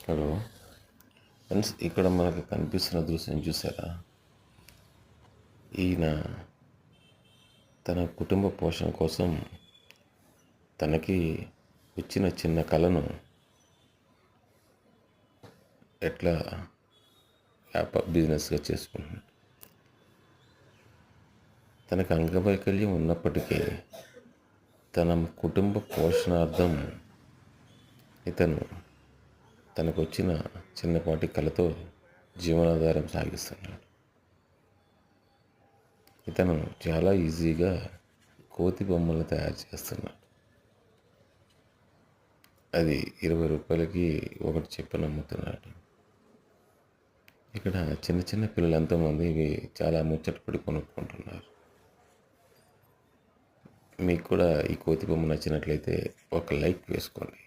Hello friends, ఇక్కడ మనకు కనిపిస్తున్న దృశ్యం చూసారా? ఈయన తన కుటుంబ పోషణ కోసం తనకి వచ్చిన చిన్న కళను ఎట్లా బిజినెస్గా చేసుకుంటున్నాడు. తనకు అంగవైకల్యం ఉన్నప్పటికీ తన కుటుంబ పోషణార్థం ఇతను తనకు వచ్చిన చిన్నపాటి కళతో జీవనాధారం సాగిస్తున్నాడు. ఇతను చాలా ఈజీగా కోతి బొమ్మలు తయారు చేస్తున్నాడు. అది 20 రూపాయలకి ఒకటి చెప్పి అమ్ముతున్నాడు. ఇక్కడ చిన్న చిన్న పిల్లలు ఎంతోమంది ఇవి చాలా ముచ్చటపడి కొనుక్కుంటున్నారు. మీకు కూడా ఈ కోతి బొమ్మ నచ్చినట్లయితే ఒక లైక్ వేసుకోండి.